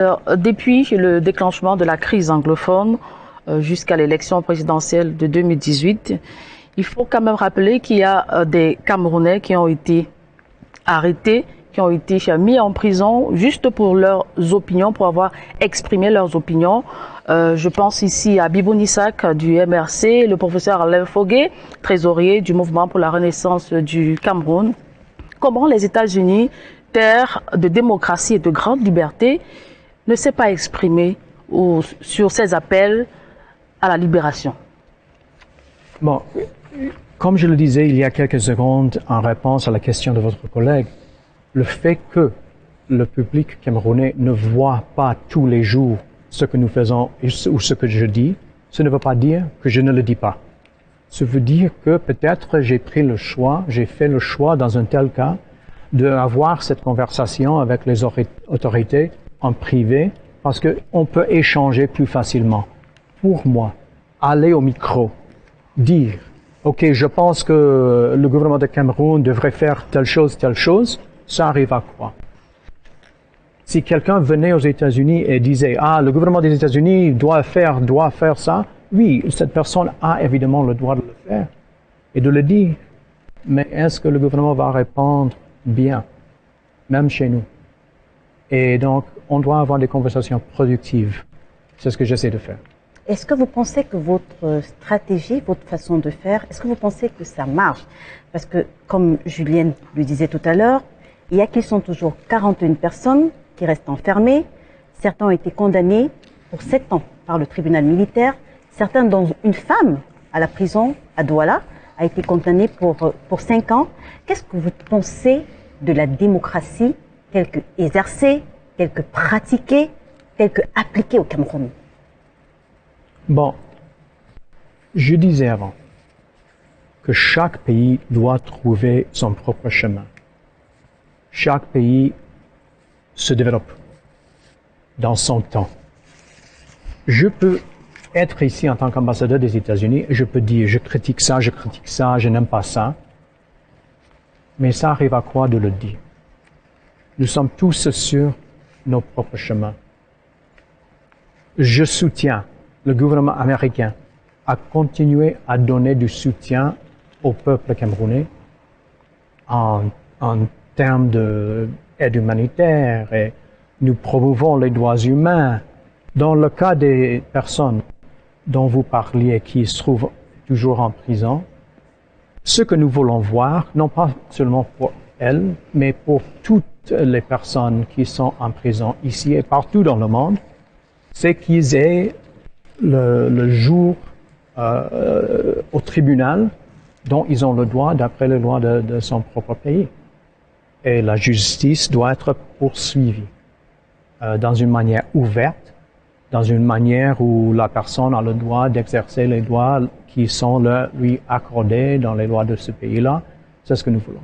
Depuis le déclenchement de la crise anglophone jusqu'à l'élection présidentielle de 2018, il faut quand même rappeler qu'il y a des Camerounais qui ont été arrêtés, qui ont été mis en prison juste pour leurs opinions, pour avoir exprimé leurs opinions. Je pense ici à Bibou Nissak du MRC, le professeur Alain Fogué, trésorier du Mouvement pour la Renaissance du Cameroun. Comment les États-Unis, terre de démocratie et de grande liberté, ne s'est pas exprimé sur ces appels à la libération? Bon, comme je le disais il y a quelques secondes en réponse à la question de votre collègue, le fait que le public camerounais ne voit pas tous les jours ce que nous faisons ou ce que je dis, ce ne veut pas dire que je ne le dis pas. Ça veut dire que peut-être j'ai fait le choix dans un tel cas d'avoir cette conversation avec les autorités en privé parce qu'on peut échanger plus facilement. Pour moi, aller au micro, dire « Ok, je pense que le gouvernement de Cameroun devrait faire telle chose, ça arrive à quoi ?» Si quelqu'un venait aux États-Unis et disait « Ah, le gouvernement des États-Unis doit faire ça », oui, cette personne a évidemment le droit de le faire et de le dire. Mais est-ce que le gouvernement va répondre bien, même chez nous? Et donc, on doit avoir des conversations productives. C'est ce que j'essaie de faire. Est-ce que vous pensez que votre stratégie, votre façon de faire, est-ce que vous pensez que ça marche? Parce que, comme Julienne le disait tout à l'heure, il y a qui sont toujours 41 personnes qui restent enfermées. Certains ont été condamnés pour 7 ans par le tribunal militaire. Certains, dont une femme à la prison à Douala, a été condamnée pour 5 ans. Qu'est-ce que vous pensez de la démocratie telle que exercée, telle que pratiquée, telle que appliquée au Cameroun? Bon, je disais avant que chaque pays doit trouver son propre chemin. Chaque pays se développe dans son temps. Je peux être ici en tant qu'ambassadeur des États-Unis et je peux dire je critique ça, je n'aime pas ça. Mais ça arrive à quoi de le dire? Nous sommes tous sur nos propres chemins. Je soutiens le gouvernement américain à continuer à donner du soutien au peuple camerounais en termes d'aide humanitaire et nous promouvons les droits humains. Dans le cas des personnes dont vous parliez qui se trouvent toujours en prison, ce que nous voulons voir, non pas seulement pour elles, mais pour toutes les personnes qui sont en prison ici et partout dans le monde, c'est qu'ils aient le jour au tribunal dont ils ont le droit d'après les lois de son propre pays. Et la justice doit être poursuivie dans une manière ouverte, dans une manière où la personne a le droit d'exercer les droits qui sont lui accordés dans les lois de ce pays-là. C'est ce que nous voulons.